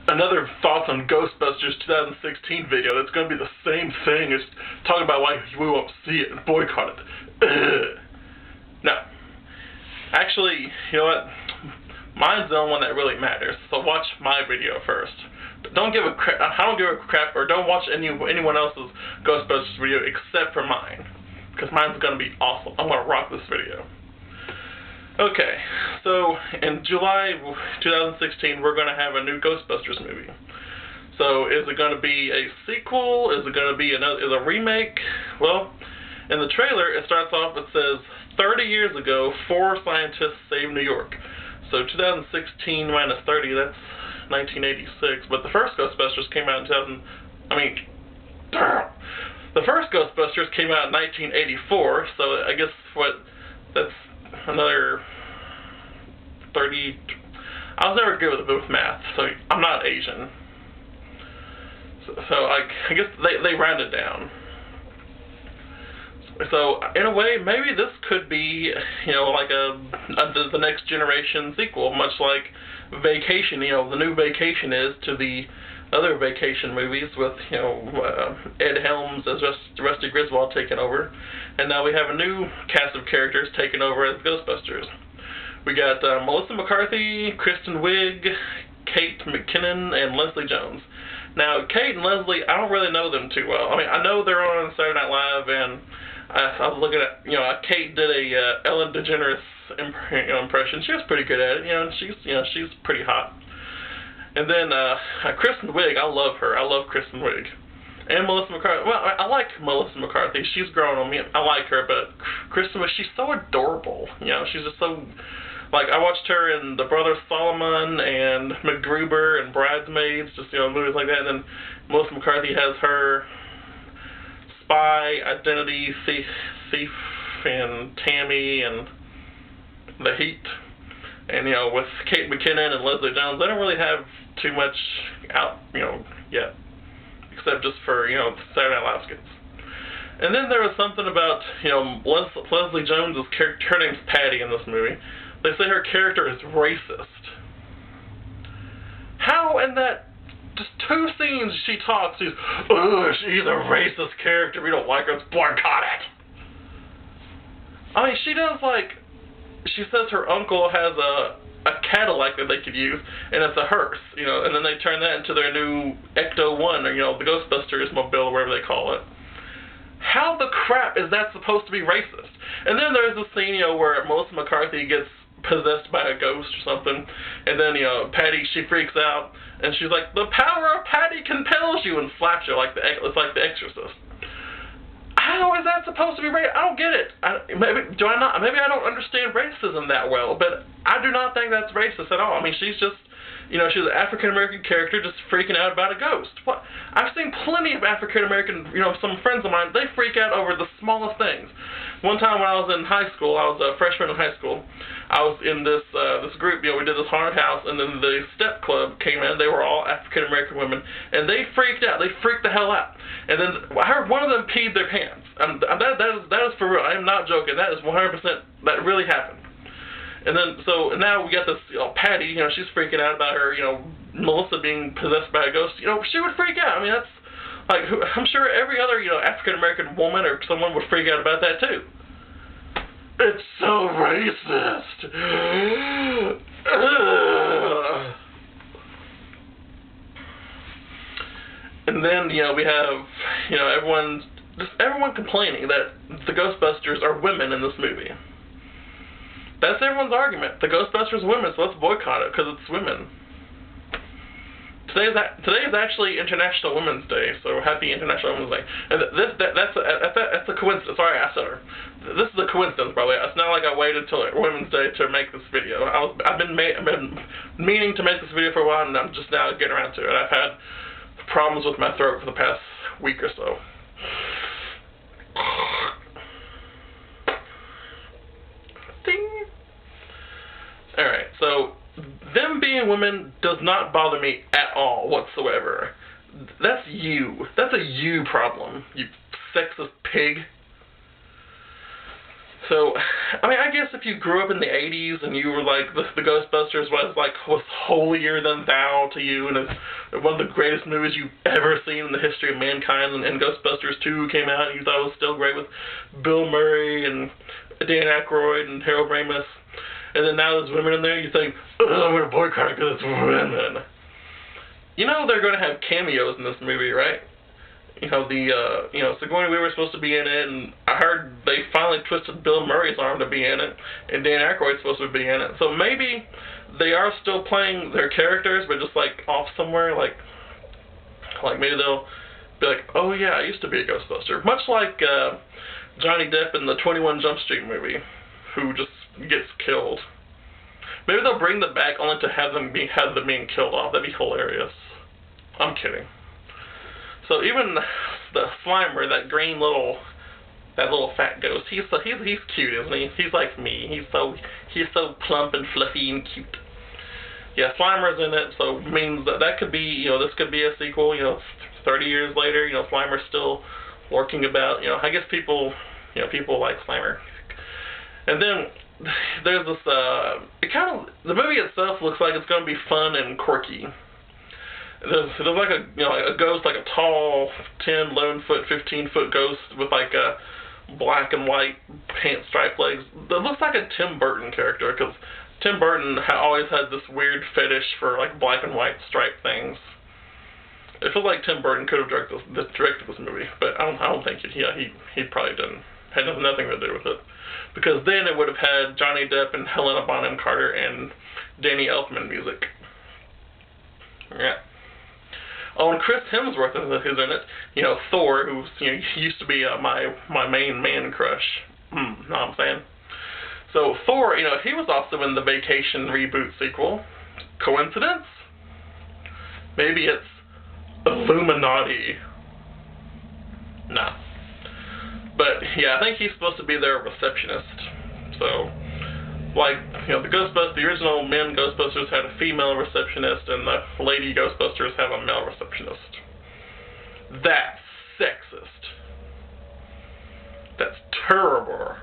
Another thoughts on Ghostbusters 2016 video that's going to be the same thing as talking about why we won't see it and boycott it. No. Actually, you know what? Mine's the only one that really matters, so watch my video first. Don't give a crap. I don't give a crap, or don't watch anyone else's Ghostbusters video except for mine, because mine's gonna be awesome. I'm gonna rock this video. Okay, so in July 2016, we're gonna have a new Ghostbusters movie. So is it gonna be a sequel? Is it gonna be a remake? Well, in the trailer, it starts off. It says 30 years ago, 4 scientists saved New York. So 2016 minus 30, that's 1986. But the first Ghostbusters came out in the first Ghostbusters came out in 1984. So I guess that's another 30. I was never good with math, so I'm not Asian. So I guess they rounded down. So, in a way, maybe this could be, like the next generation sequel, much like Vacation, the new Vacation is to the other Vacation movies with, Ed Helms as Rusty Griswold taking over. And now we have a new cast of characters taking over as Ghostbusters. We got Melissa McCarthy, Kristen Wiig, Kate McKinnon, and Leslie Jones. Now, Kate and Leslie, I don't really know them too well. I mean, I know they're on Saturday Night Live, and I was looking at, Kate did a Ellen DeGeneres impression. She was pretty good at it. She's pretty hot. And then Kristen Wiig, I love her. I love Kristen Wiig. And Melissa McCarthy. Well, I like Melissa McCarthy. She's grown on me. I like her, but Kristen Wiig, she's so adorable. She's just so. Like, I watched her in The Brothers Solomon and MacGruber and Bridesmaids, just, movies like that. And then Melissa McCarthy has her Spy, Identity, Thief, and Tammy, and The Heat. And, with Kate McKinnon and Leslie Jones, they don't really have too much out, yet. Except just for, Saturday Night Live skits. And then there was something about, Leslie Jones' character, her name's Patty in this movie. They say her character is racist. How in that just 2 scenes she talks, she's a racist character, we don't like her, let's boycott it. I mean, she does, she says her uncle has a Cadillac that they could use, and it's a hearse, and then they turn that into their new Ecto-1, or, the Ghostbusters mobile, whatever they call it. How the crap is that supposed to be racist? And then there's a scene, where Melissa McCarthy gets possessed by a ghost or something, and then, Patty, she freaks out, and she's like, the power of Patty compels you, and slaps her it's like the Exorcist. How is that supposed to be racist? I don't get it. Maybe I don't understand racism that well, but I do not think that's racist at all. I mean, she's just, she's an African-American character just freaking out about a ghost. What? I've seen plenty of African-American, some friends of mine, they freak out over the smallest things. One time when I was in high school, I was a freshman in high school, I was in this group, we did this haunted house, and then the step club came in, they were all African-American women, and they freaked out, they freaked the hell out. And then I heard one of them peed their pants. That is for real, I am not joking, that is 100%, that really happened. And then, so now we got this, Patty, she's freaking out about her, Melissa being possessed by a ghost. She would freak out. I mean, that's, I'm sure every other, African-American woman or someone would freak out about that, too. It's so racist. And then, we have, everyone complaining that the Ghostbusters are women in this movie. That's everyone's argument. The Ghostbusters are women, so let's boycott it because it's women. Today is actually International Women's Day, so happy International Women's Day. And that's a coincidence. Sorry, I said her. This is a coincidence, by the way. It's not like I waited till Women's Day to make this video. I've been meaning to make this video for a while, and I'm just now getting around to it. I've had problems with my throat for the past week or so. Ding. Alright, so them being women does not bother me at all whatsoever. That's you. That's a you problem, you sexist pig. So, I mean, I guess if you grew up in the 80s and you were like, the Ghostbusters was holier than thou to you, and it's one of the greatest movies you've ever seen in the history of mankind, and Ghostbusters 2 came out and you thought it was still great with Bill Murray and Dan Aykroyd and Harold Ramis, and then now there's women in there, you think, I'm going to boycott it because it's women. You know they're going to have cameos in this movie, right? You know, Sigourney Weaver's supposed to be in it, and I heard they finally twisted Bill Murray's arm to be in it, and Dan Aykroyd's supposed to be in it. So maybe they are still playing their characters, but just, like, off somewhere, like maybe they'll be like, oh yeah, I used to be a Ghostbuster. Much like Johnny Depp in the 21 Jump Street movie, who just gets killed. Maybe they'll bring them back only to have them being killed off. That'd be hilarious. I'm kidding. So even the Slimer, that little fat ghost, he's cute, isn't he? He's like me. He's so plump and fluffy and cute. Yeah, Slimer's in it, so it means that could be, this could be a sequel. 30 years later, Slimer's still lurking about. I guess people like Slimer. And then there's this. The movie itself looks like it's going to be fun and quirky. There's like a ghost, like a tall 10, 11-foot, 15-foot ghost with like a black and white pant striped legs. That looks like a Tim Burton character, because Tim Burton always had this weird fetish for like black and white striped things. It feels like Tim Burton could have directed this movie, but I don't think he probably didn't. Had nothing to do with it, because then it would have had Johnny Depp and Helena Bonham Carter and Danny Elfman music. Yeah. Oh, and Chris Hemsworth is in it. Thor, who's used to be my main man crush. Know what I'm saying? So Thor, he was also in the Vacation reboot sequel. Coincidence? Maybe it's Illuminati. Nah. But yeah, I think he's supposed to be their receptionist. So, like, the original men Ghostbusters had a female receptionist, and the lady Ghostbusters have a male receptionist. That's sexist. That's terrible.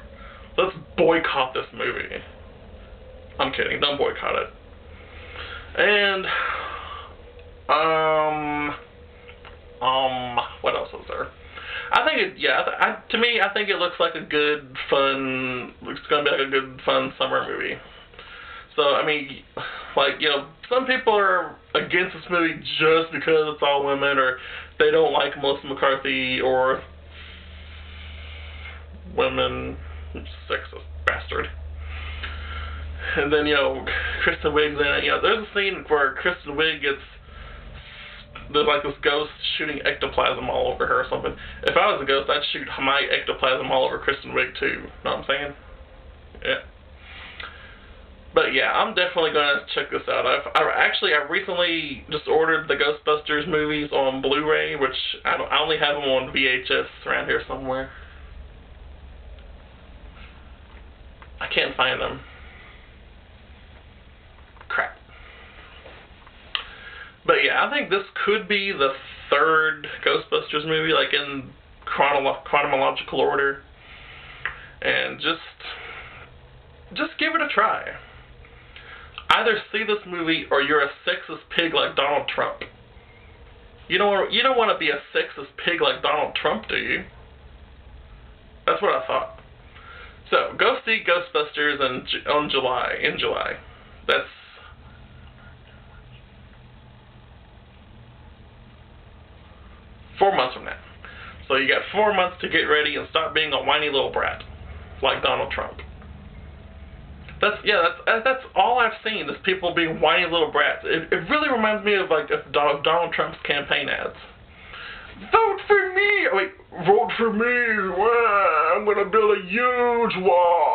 Let's boycott this movie. I'm kidding. Don't boycott it. And, what else is there? I think to me, I think it looks like it's going to be like a good, fun summer movie. So, I mean, like, some people are against this movie just because it's all women, or they don't like Melissa McCarthy, or women, sexist bastard. And then, Kristen Wiig's in it. There's a scene where Kristen Wiig there's like this ghost shooting ectoplasm all over her or something. If I was a ghost, I'd shoot my ectoplasm all over Kristen Wiig too. Know what I'm saying? Yeah. But yeah, I'm definitely going to check this out. I recently just ordered the Ghostbusters movies on Blu-ray, which I only have them on VHS around here somewhere. I can't find them. Crap. But yeah, I think this could be the third Ghostbusters movie, like in chronological order. And just give it a try. Either see this movie or you're a sexist pig like Donald Trump. You don't want to be a sexist pig like Donald Trump, do you? That's what I thought. So go see Ghostbusters in July. That's 4 months from now. So you got 4 months to get ready and stop being a whiny little brat like Donald Trump. That's all I've seen is people being whiny little brats. It really reminds me of Donald Trump's campaign ads. Vote for me! Wait, vote for me! Well, I'm gonna build a huge wall.